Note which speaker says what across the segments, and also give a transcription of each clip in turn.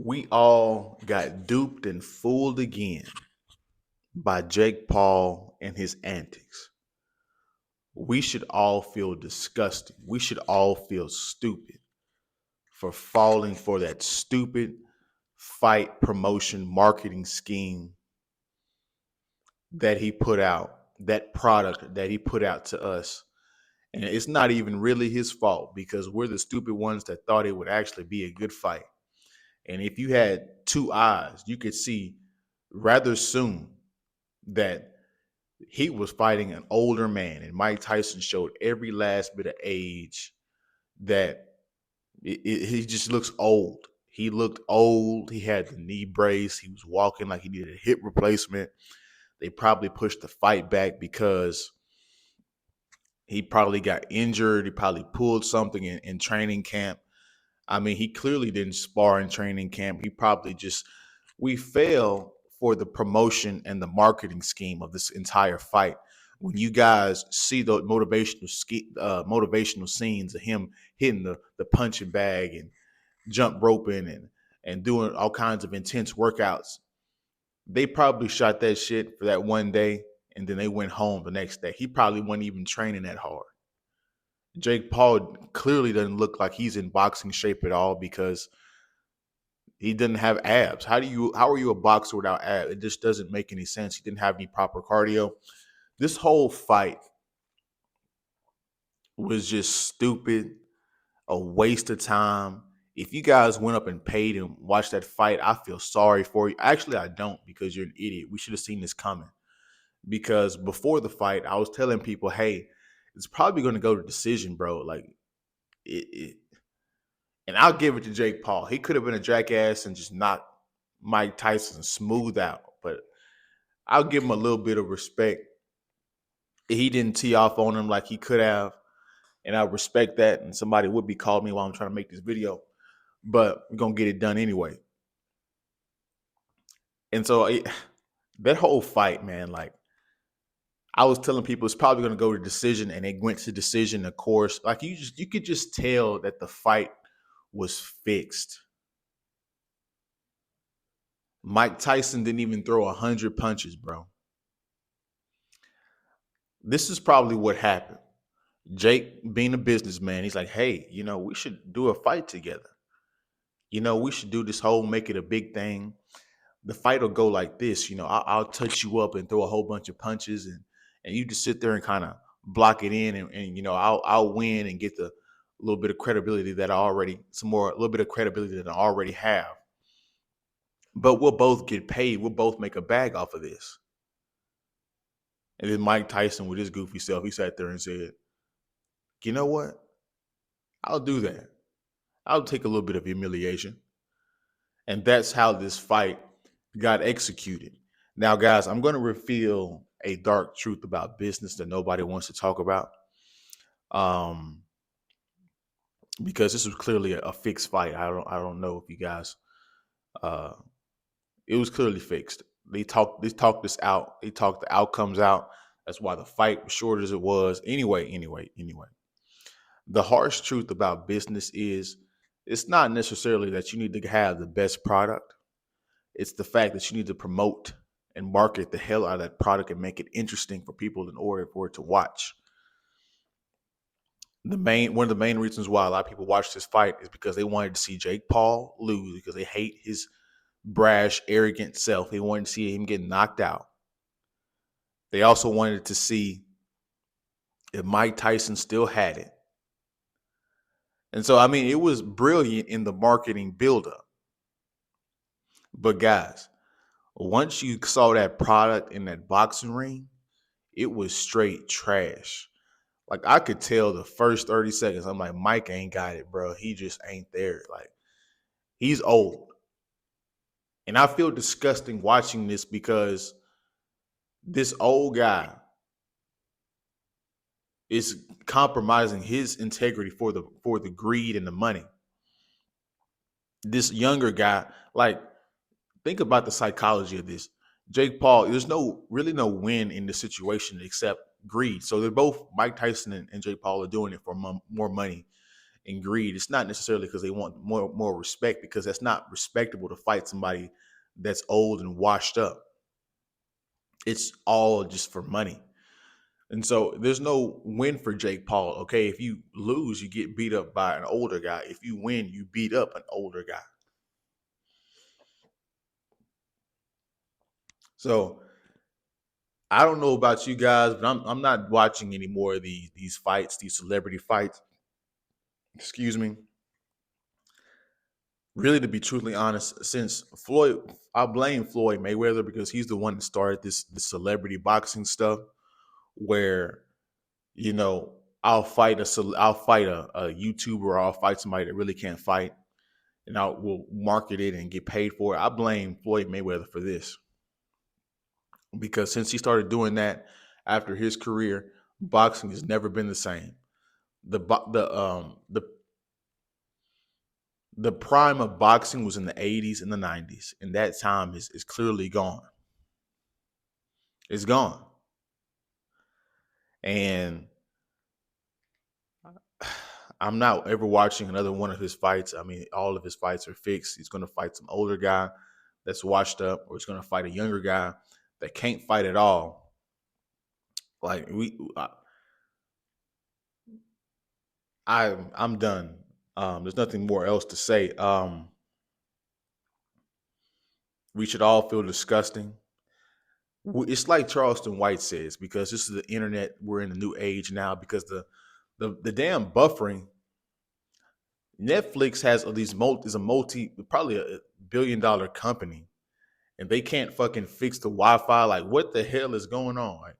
Speaker 1: We all got duped and fooled again by Jake Paul and his antics. We should all feel disgusting. We should all feel stupid for falling for that stupid fight promotion marketing scheme that he put out, that product that he put out to us. And it's not even really his fault because we're the stupid ones that thought it would actually be a good fight. And if you had two eyes, you could see rather soon that he was fighting an older man, and Mike Tyson showed every last bit of age that he just looks old. He looked old. He had the knee brace. He was walking like he needed a hip replacement. They probably pushed the fight back because he probably got injured. He probably pulled something in training camp. I mean, he clearly didn't spar in training camp. He probably just, we fail for the promotion and the marketing scheme of this entire fight. When you guys see the motivational scenes of him hitting the punching bag and jump roping and doing all kinds of intense workouts, they probably shot that shit for that one day and then they went home the next day. He probably wasn't even training that hard. Jake Paul clearly doesn't look like he's in boxing shape at all because he didn't have abs. How are you a boxer without abs? It just doesn't make any sense. He didn't have any proper cardio. This whole fight was just stupid, a waste of time. If you guys went up and paid and watched that fight, I feel sorry for you. Actually, I don't because you're an idiot. We should have seen this coming. Because before the fight, I was telling people, hey, it's probably going to go to decision, bro. Like, it, and I'll give it to Jake Paul. He could have been a jackass and just knocked Mike Tyson smooth out. But I'll give him a little bit of respect. He didn't tee off on him like he could have. And I respect that. And somebody would be calling me while I'm trying to make this video. But we're going to get it done anyway. And so that whole fight, man, like I was telling people it's probably going to go to decision. And it went to decision, of course. Like you could just tell that the fight was fixed. Mike Tyson didn't even throw 100 punches, bro. This is probably what happened. Jake, being a businessman, he's like, hey, we should do a fight together. We should do this whole make it a big thing. The fight will go like this. I'll touch you up and throw a whole bunch of punches, and you just sit there and kind of block it in, and I'll win and get the little bit of credibility that I already a little bit of credibility that I already have. But we'll both get paid. We'll both make a bag off of this. And then Mike Tyson, with his goofy self, he sat there and said, you know what? I'll do that. I'll take a little bit of humiliation. And that's how this fight got executed. Now, guys, I'm going to reveal a dark truth about business that nobody wants to talk about. Because this was clearly a fixed fight. I don't know if you guys uh it was clearly fixed. They talked this out. They talked the outcomes out. That's why the fight was short as it was. Anyway. The harsh truth about business is it's not necessarily that you need to have the best product. It's the fact that you need to promote and market the hell out of that product and make it interesting for people in order for it to watch. One of the main reasons why a lot of people watch this fight is because they wanted to see Jake Paul lose because they hate his brash, arrogant self. They wanted to see him get knocked out. They also wanted to see if Mike Tyson still had it. And so, I mean, it was brilliant in the marketing buildup. But guys, once you saw that product in that boxing ring, it was straight trash. Like I could tell the first 30 seconds, I'm like, Mike ain't got it, bro. He just ain't there. Like he's old. And I feel disgusting watching this because this old guy is compromising his integrity for the greed and the money. This younger guy, like, think about the psychology of this. Jake Paul, there's really no win in the situation except greed. So they're both Mike Tyson and Jake Paul are doing it for more money and greed. It's not necessarily because they want more respect, because that's not respectable to fight somebody that's old and washed up. It's all just for money. And so there's no win for Jake Paul. Okay, if you lose, you get beat up by an older guy. If you win, you beat up an older guy. So I don't know about you guys, but I'm not watching any more of these fights, these celebrity fights. Excuse me. Really, to be truthfully honest, since Floyd, I blame Floyd Mayweather because he's the one that started this celebrity boxing stuff, where you know I'll fight a YouTuber, or I'll fight somebody that really can't fight, and I will market it and get paid for it. I blame Floyd Mayweather for this because since he started doing that after his career, boxing has never been the same. The prime of boxing was in the 80s and the 90s, and that time is clearly gone. It's gone. And I'm not ever watching another one of his fights. I mean, all of his fights are fixed. He's going to fight some older guy that's washed up, or he's going to fight a younger guy that can't fight at all. Like I'm done. There's nothing more else to say. We should all feel disgusting. It's like Charleston White says, because this is the internet. We're in the new age now, because the damn buffering. Netflix has these is a probably a $1 billion company, and they can't fucking fix the Wi-Fi. Like, what the hell is going on? Like,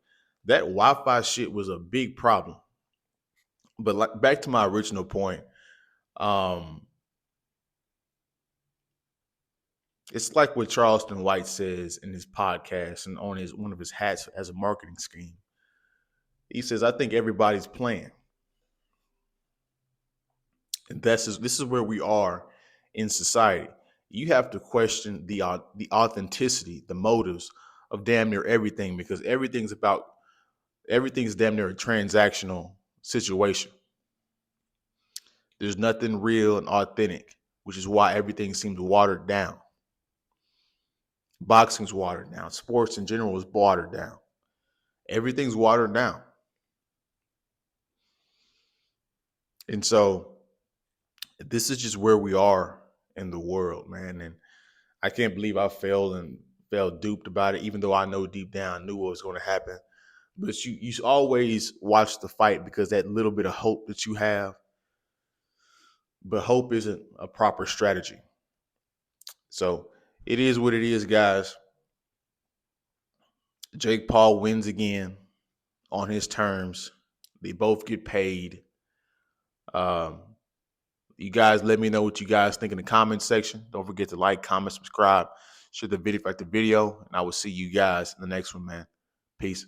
Speaker 1: that Wi-Fi shit was a big problem. But like, back to my original point, um, it's like what Charleston White says in his podcast and on his one of his hats as a marketing scheme. He says, "I think everybody's playing." And this is where we are in society. You have to question the authenticity, the motives of damn near everything, because everything's damn near a transactional situation. There's nothing real and authentic, which is why everything seems watered down. Boxing's watered down. Sports in general is watered down. Everything's watered down. And so this is just where we are in the world, man. And I can't believe I failed and felt duped about it, even though I know deep down I knew what was going to happen. But you always watch the fight because that little bit of hope that you have. But hope isn't a proper strategy. So it is what it is, guys. Jake Paul wins again on his terms. They both get paid. Um, you guys let me know what you guys think in the comment section. Don't forget to like, comment, subscribe, share the video if you like the video, and I will see you guys in the next one, man. Peace.